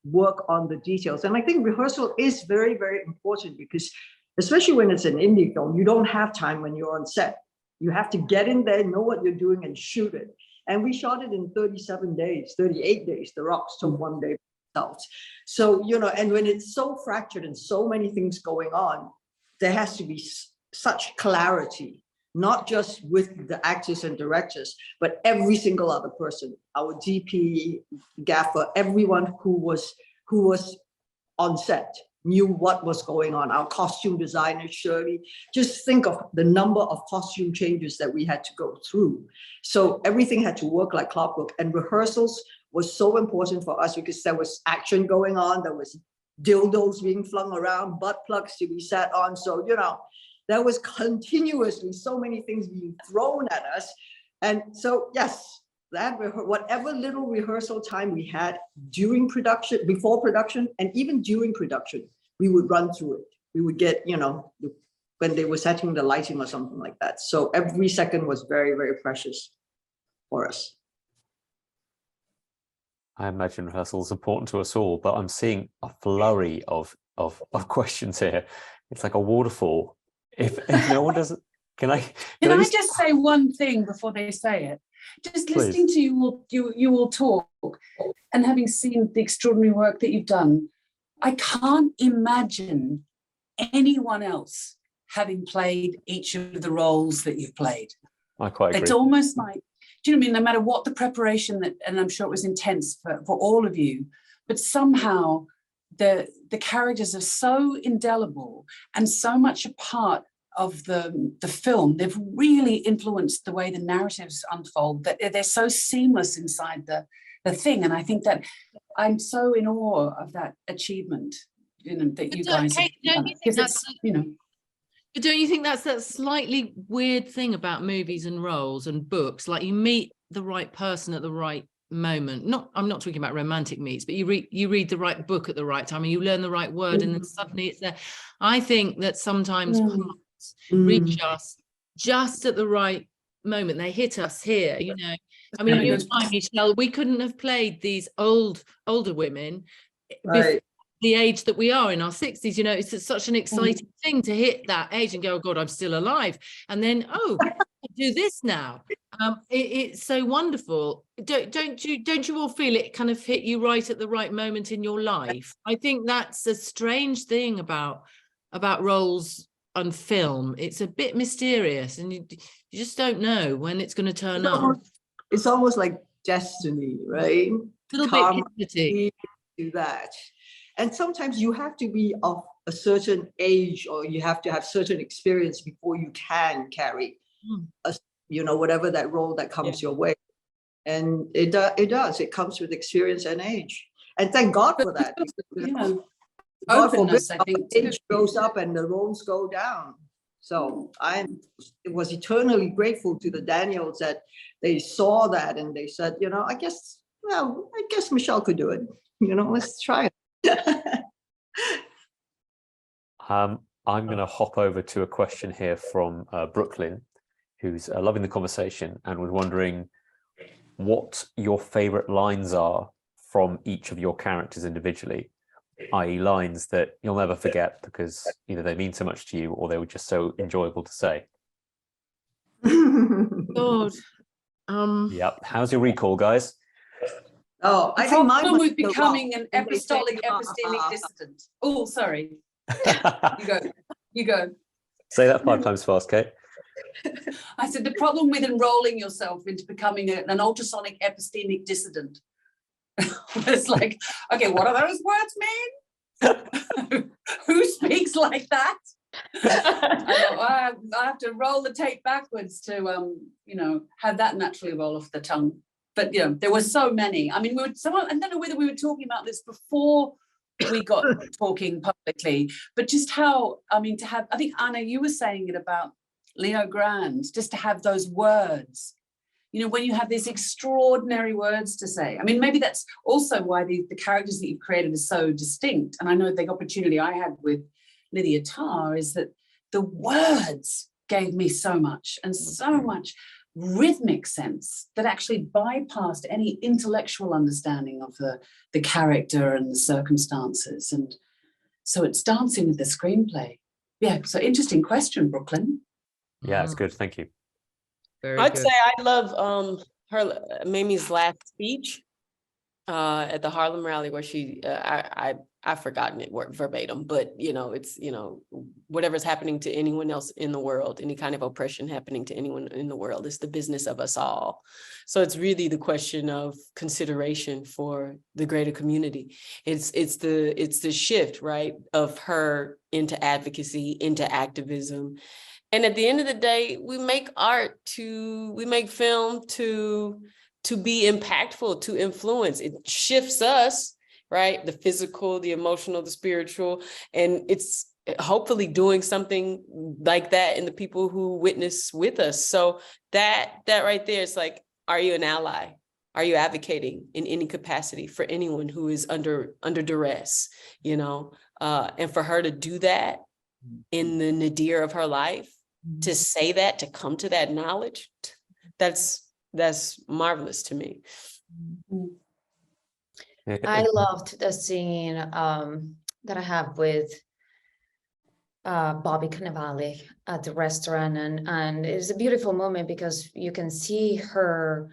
work on the details. And I think rehearsal is very, very important, because especially when it's an indie film, you don't have time when you're on set. You have to get in there, know what you're doing, and shoot it. And we shot it in 37 days, 38 days. The Rocks took 1 day themselves. So, you know, and when it's so fractured and so many things going on, there has to be such clarity, not just with the actors and directors, but every single other person, our DP, gaffer, everyone who was on set knew what was going on. Our costume designer, Shirley, just think of the number of costume changes that we had to go through. So everything had to work like clockwork, and rehearsals was so important for us because there was action going on. There was dildos being flung around, butt plugs to be sat on. So, you know, there was continuously so many things being thrown at us. And so, yes, that whatever little rehearsal time we had during production, before production, and even during production, we would run through it. We would get, you know, when they were setting the lighting or something like that. So every second was very, very precious for us. I imagine rehearsal is important to us all, but I'm seeing a flurry of questions here. It's like a waterfall. If no one doesn't, can I just say one thing before they say it? Just listening to you all talk and having seen the extraordinary work that you've done, I can't imagine anyone else having played each of the roles that you've played. I quite agree. It's almost like, do you know what I mean? No matter what the preparation that, and I'm sure it was intense for all of you, but somehow the characters are so indelible and so much a part of the film. They've really influenced the way the narratives unfold, that they're so seamless inside the thing. And I think that I'm so in awe of that achievement, you know, that you guys Kate, have done. Because it's, you know. But don't you think that's that slightly weird thing about movies and roles and books? Like, you meet the right person at the right moment. I'm not talking about romantic meets, but you read the right book at the right time, and you learn the right word, and then suddenly it's there. I think that sometimes parts reach us just at the right moment. They hit us here, you know. I mean, you and I, Michelle, we couldn't have played these older women before the age that we are in our 60s. You know, it's such an exciting thing to hit that age and go, oh God, I'm still alive. And then, oh, I do this now. It's so wonderful. Don't you all feel it kind of hit you right at the right moment in your life? I think that's a strange thing about roles on film. It's a bit mysterious, and you just don't know when it's going to turn up. It's almost like destiny, right? A little bit do that. And sometimes you have to be of a certain age, or you have to have certain experience before you can carry you know, whatever that role that comes your way. And it does. It comes with experience and age. And thank God for that. God forbid, I think age goes up and the roles go down. So I was eternally grateful to the Daniels that they saw that and they said, you know, I guess Michelle could do it. You know, let's try it. I'm going to hop over to a question here from Brooklyn, who's loving the conversation and was wondering what your favorite lines are from each of your characters individually, i.e. lines that you'll never forget because either they mean so much to you or they were just so enjoyable to say. God. Yep. How's your recall, guys? Oh, I think mine was becoming an epistolic epistemic dissident. Oh, sorry. You go. Say that 5 times fast, Kate. I said the problem with enrolling yourself into becoming an ultrasonic epistemic dissident was like, okay, what do those words mean? Who speaks like that? I have to roll the tape backwards to you know, have that naturally roll off the tongue. But you know, there were so many. I mean, I don't know whether we were talking about this before we got talking publicly, but just how, I mean, to have, I think, Anna, you were saying it about Leo Grande, just to have those words, you know, when you have these extraordinary words to say. I mean, maybe that's also why the characters that you've created are so distinct. And I know the opportunity I had with Lydia Tarr is that the words gave me so much, and so much rhythmic sense that actually bypassed any intellectual understanding of the character and the circumstances. And so it's dancing with the screenplay. Yeah, so interesting question, Brooklyn. Yeah, it's good. Thank you. I'd say I love Mamie's last speech at the Harlem rally, where she I've forgotten it verbatim, but you know, it's, you know, whatever's happening to anyone else in the world, any kind of oppression happening to anyone in the world, is the business of us all. So it's really the question of consideration for the greater community. It's the shift, right, of her into advocacy, into activism. And at the end of the day, we make art we make film to be impactful, to influence. It shifts us, right? The physical, the emotional, the spiritual, and it's hopefully doing something like that in the people who witness with us. So that right there is like, are you an ally? Are you advocating in any capacity for anyone who is under duress, you know? And for her to do that in the nadir of her life, to say that, to come to that knowledge, that's marvelous to me. I loved the scene that I have with Bobby Cannavale at the restaurant, and it's a beautiful moment because you can see her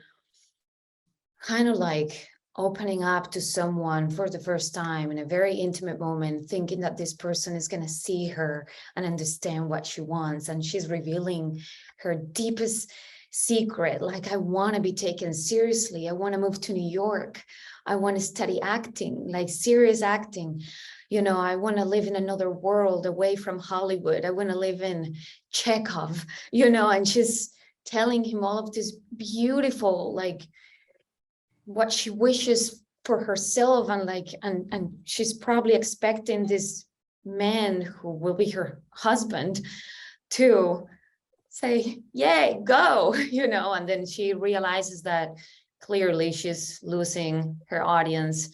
kind of like opening up to someone for the first time in a very intimate moment, thinking that this person is going to see her and understand what she wants, and she's revealing her deepest secret, like, I want to be taken seriously, I want to move to New York, I want to study acting, like serious acting, you know, I want to live in another world away from Hollywood, I want to live in Chekhov, you know, and she's telling him all of this beautiful, like, what she wishes for herself, and like, and she's probably expecting this man who will be her husband to say, yay, go, you know, and then she realizes that clearly she's losing her audience,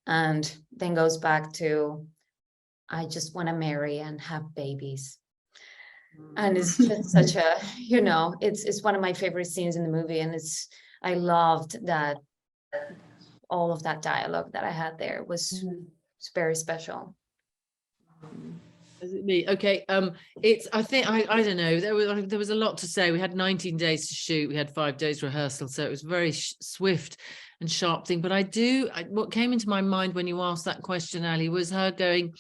and then goes back to, I just want to marry and have babies. And it's just such a, you know, it's one of my favorite scenes in the movie, and I loved that all of that dialogue that I had there was very special. Is it me? Okay. It's, I think, I don't know. There was a lot to say. We had 19 days to shoot. We had 5 days rehearsal. So it was very swift and sharp thing. But what came into my mind when you asked that question, Ali, was her going,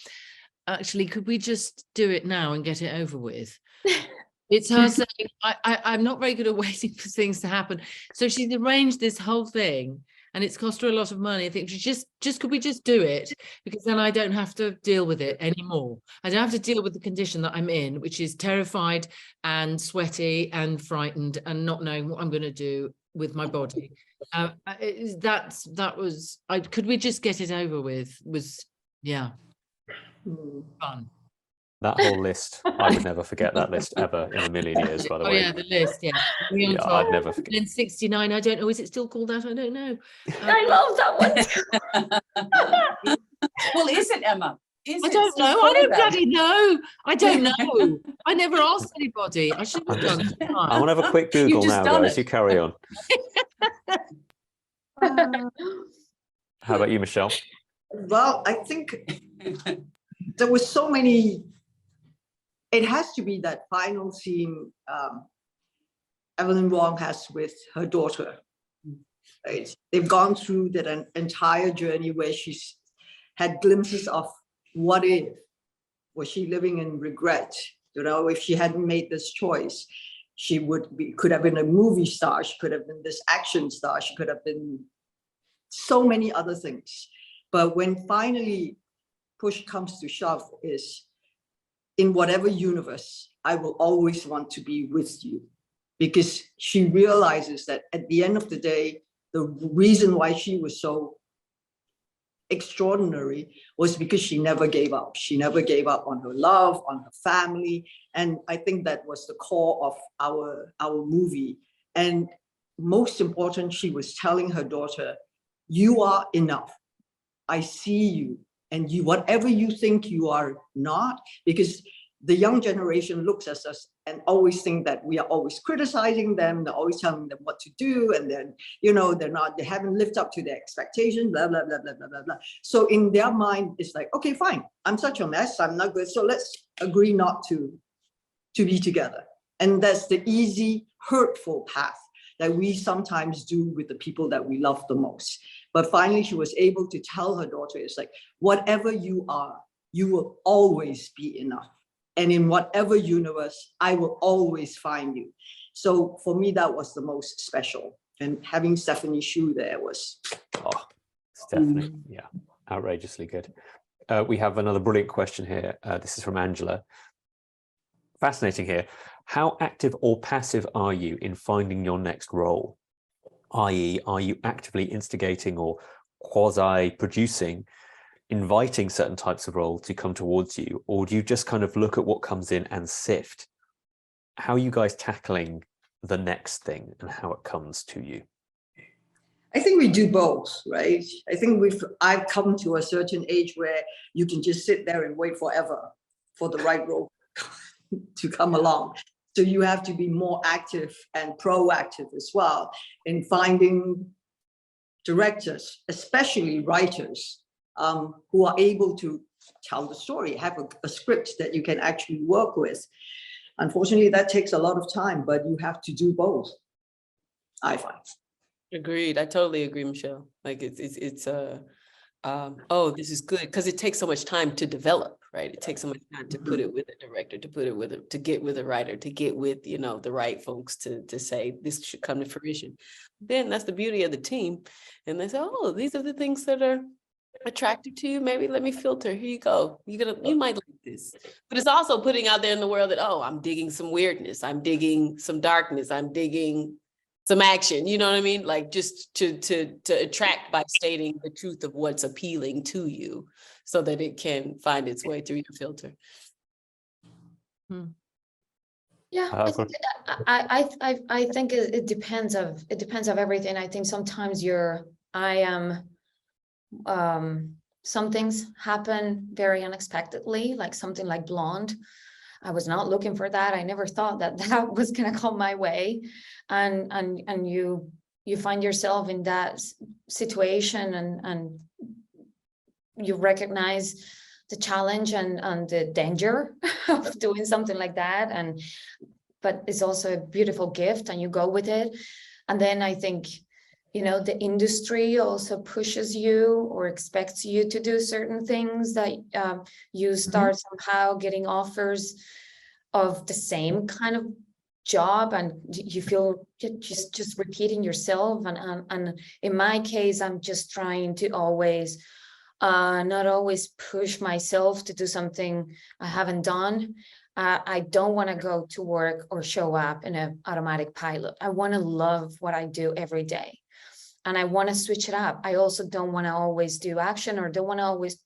actually, could we just do it now and get it over with? It's her saying, I'm not very good at waiting for things to happen. So she's arranged this whole thing, and it's cost her a lot of money. I think she just could we just do it? Because then I don't have to deal with it anymore. I don't have to deal with the condition that I'm in, which is terrified and sweaty and frightened and not knowing what I'm going to do with my body. Could we just get it over with? Yeah, fun. That whole list, I would never forget that list ever in a million years, by the way. Oh yeah, the list, yeah. Yeah, I'd never forget. In 69, I don't know, is it still called that? I don't know. I love that one. Well, is it, Emma? I don't know. I don't bloody know. I don't know. I never asked anybody. I should have done it. I want to have a quick Google now, guys. You carry on. How about you, Michelle? Well, I think there was so many. It has to be that final scene Evelyn Wong has with her daughter. Right? They've gone through that entire journey where she's had glimpses of what if. Was she living in regret? You know, if she hadn't made this choice, she could have been a movie star. She could have been this action star. She could have been so many other things. But when finally push comes to shove, is in whatever universe, I will always want to be with you. Because she realizes that at the end of the day, the reason why she was so extraordinary was because she never gave up. She never gave up on her love, on her family. And I think that was the core of our movie. And most important, she was telling her daughter, you are enough. I see you. And you, whatever you think you are not, because the young generation looks at us and always think that we are always criticizing them, they're always telling them what to do, and then, you know, they haven't lived up to their expectations, blah, blah, blah, blah, blah, blah, blah. So in their mind, it's like, okay, fine, I'm such a mess, I'm not good, so let's agree not to be together. And that's the easy, hurtful path that we sometimes do with the people that we love the most. But finally, she was able to tell her daughter, it's like, whatever you are, you will always be enough. And in whatever universe, I will always find you. So for me, that was the most special. And having Stephanie Hsu there was... Oh, Stephanie, yeah, outrageously good. We have another brilliant question here. This is from Angela. Fascinating here. How active or passive are you in finding your next role? i.e., are you actively instigating or quasi-producing, inviting certain types of role to come towards you, or do you just kind of look at what comes in and sift? How are you guys tackling the next thing and how it comes to you? I think we do both, right? I think I've come to a certain age where you can just sit there and wait forever for the right role to come along. So you have to be more active and proactive as well in finding directors, especially writers, who are able to tell the story, have a script that you can actually work with. Unfortunately, that takes a lot of time, but you have to do both, I find. Agreed. I totally agree, Michelle. Like oh, this is good because it takes so much time to develop, right? It takes so much time to put it with a director, to put it with to get with a writer, to get with, you know, the right folks to say this should come to fruition. Then that's the beauty of the team. And they say, oh, these are the things that are attractive to you. Maybe let me filter. Here you go. You might like this. But it's also putting out there in the world that, oh, I'm digging some weirdness. I'm digging some darkness. I'm digging some action, you know what I mean? Like just to attract by stating the truth of what's appealing to you so that it can find its way through your filter. Yeah, I think it depends of everything. I think sometimes some things happen very unexpectedly, like something like Blonde. I was not looking for that. I never thought that was going to come my way. And you find yourself in that situation and you recognize the challenge and the danger of doing something like that. But it's also a beautiful gift and you go with it. And then I think, you know, the industry also pushes you or expects you to do certain things that you start somehow getting offers of the same kind of job and you feel just repeating yourself. And in my case, I'm just trying to always not always push myself to do something I haven't done. I don't want to go to work or show up in an automatic pilot. I want to love what I do every day. And I want to switch it up. I also don't want to always do action or don't want to always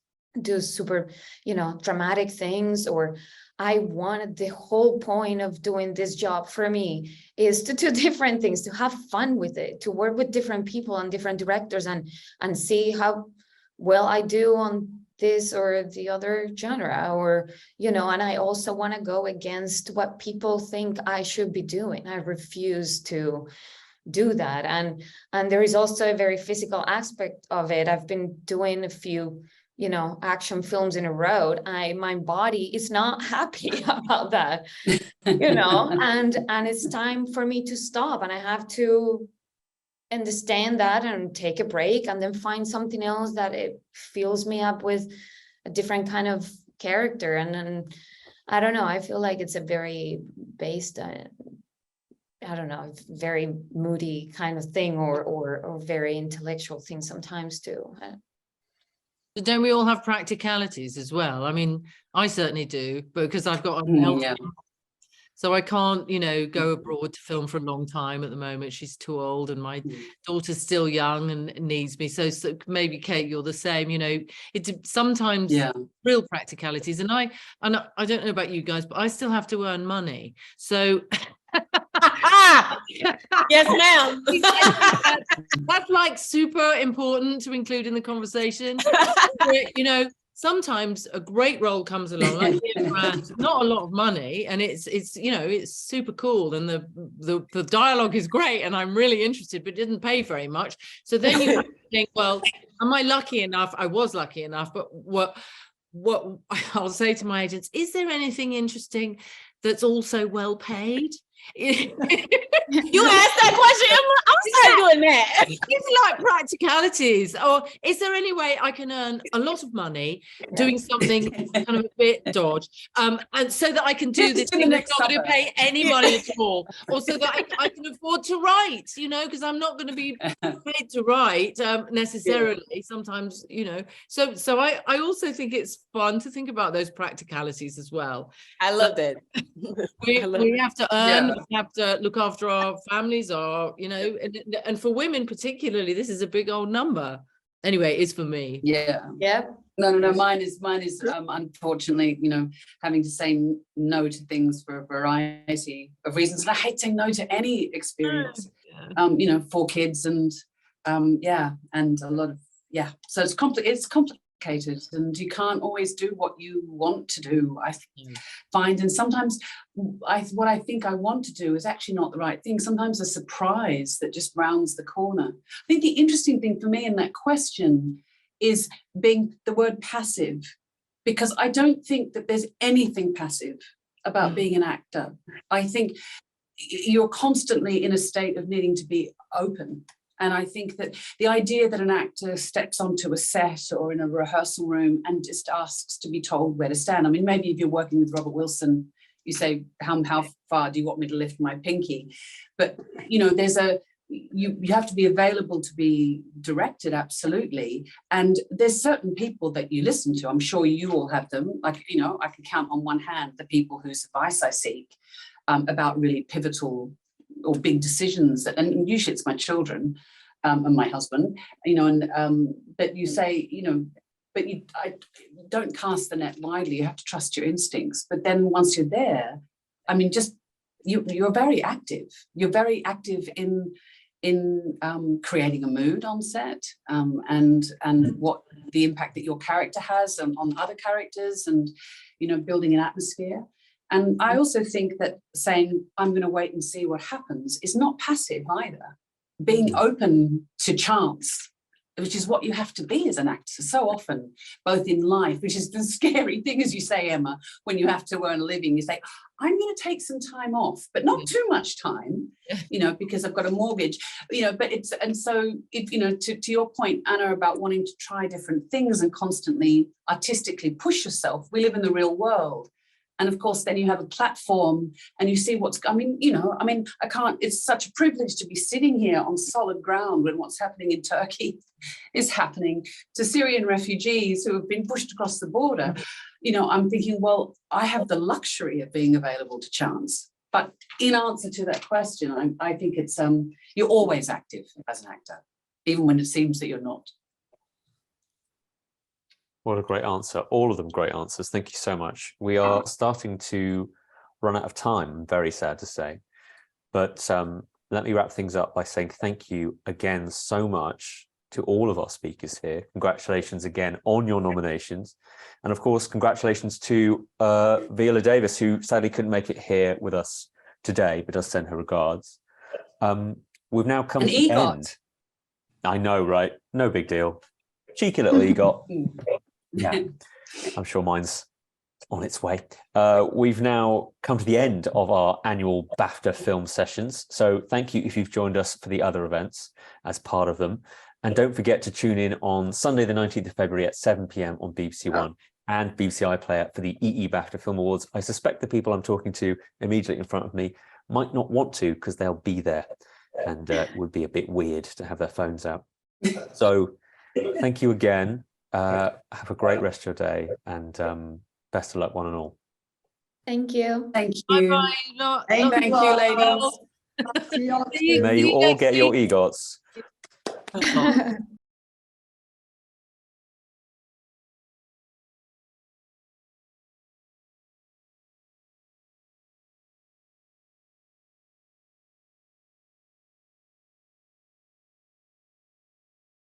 do super, you know, dramatic things. Or I wanted the whole point of doing this job for me is to do different things, to have fun with it, to work with different people and different directors and see how well I do on this or the other genre, or, you know, and I also want to go against what people think I should be doing. I refuse to do that. And there is also a very physical aspect of it. I've been doing a few, you know, action films in a row. My body is not happy about that, you know, and it's time for me to stop, and I have to understand that and take a break and then find something else that it fills me up with a different kind of character. And I don't know, I feel like it's a very based I don't know, very moody kind of thing or very intellectual thing sometimes too. But don't we all have practicalities as well? I mean, I certainly do, because I've got a So I can't, you know, go abroad to film for a long time at the moment. She's too old, and my daughter's still young and needs me. So maybe Kate, you're the same. You know, it's sometimes real practicalities. And I don't know about you guys, but I still have to earn money. So yes, ma'am. That's like super important to include in the conversation. You know, sometimes a great role comes along, like GRANDE, not a lot of money, and it's you know, it's super cool, and the dialogue is great, and I'm really interested, but it didn't pay very much. So then you think, well, am I lucky enough? I was lucky enough, but what I'll say to my agents, is there anything interesting that's also well paid? You asked that question, Emma. I'm sorry doing that. It's like practicalities. Or is there any way I can earn a lot of money doing something kind of a bit dodge, and so that I can do this thing that's not going to pay any money at all, or so that I can afford to write, you know, because I'm not going to be paid to write necessarily. Sometimes, you know, so I also think it's fun to think about those practicalities as well. I love that. We have to earn, we have to look after our families, or, you know, and for women particularly, this is a big old number. Anyway, it's for me. Yeah. No, mine is unfortunately, you know, having to say no to things for a variety of reasons. And I hate saying no to any experience. You know, 4 kids and and a lot of so it's complicated, and you can't always do what you want to do, I find. And sometimes what I think I want to do is actually not the right thing. Sometimes a surprise that just rounds the corner. I think the interesting thing for me in that question is being the word passive, because I don't think that there's anything passive about being an actor. I think you're constantly in a state of needing to be open. And I think that the idea that an actor steps onto a set or in a rehearsal room and just asks to be told where to stand. I mean, maybe if you're working with Robert Wilson, you say, how far do you want me to lift my pinky? But, you know, you have to be available to be directed, absolutely. And there's certain people that you listen to. I'm sure you all have them. Like, you know, I can count on one hand the people whose advice I seek about really pivotal or big decisions, and usually it's my children and my husband, you know, and but you say, you know, but I don't cast the net widely. You have to trust your instincts. But then once you're there, I mean, just you're very active. You're very active in creating a mood on set, and what the impact that your character has on other characters, and, you know, building an atmosphere. And I also think that saying, I'm going to wait and see what happens, is not passive either. Being open to chance, which is what you have to be as an actor so often, both in life, which is the scary thing, as you say, Emma, when you have to earn a living. You say, I'm going to take some time off, but not too much time, you know, because I've got a mortgage, you know. But it's, and so, you know, to your point, Anna, about wanting to try different things and constantly artistically push yourself. We live in the real world. And of course, then you have a platform and you see what's, I mean, you know, I mean, it's such a privilege to be sitting here on solid ground when what's happening in Turkey is happening to Syrian refugees who have been pushed across the border. You know, I'm thinking, well, I have the luxury of being available to chance. But in answer to that question, I think it's, you're always active as an actor, even when it seems that you're not. What a great answer. All of them great answers. Thank you so much. We are starting to run out of time, I'm very sad to say. But let me wrap things up by saying thank you again so much to all of our speakers here. Congratulations again on your nominations. And of course, congratulations to Viola Davis, who sadly couldn't make it here with us today, but does send her regards. We've now come to the end. I know, right? No big deal. Cheeky little EGOT. Yeah, I'm sure mine's on its way. We've now come to the end of our annual BAFTA film sessions. So thank you if you've joined us for the other events as part of them. And don't forget to tune in on Sunday, the 19th of February at 7 p.m. on BBC One and BBC iPlayer for the EE BAFTA Film Awards. I suspect the people I'm talking to immediately in front of me might not want to, because they'll be there, and it would be a bit weird to have their phones out. So thank you again. Have a great rest of your day, and best of luck, one and all. Thank you. Thank you. Bye-bye. Lot. Thank Thank you, ladies. See y'all See you- May you see all next get your week. EGOTs. Oh, God.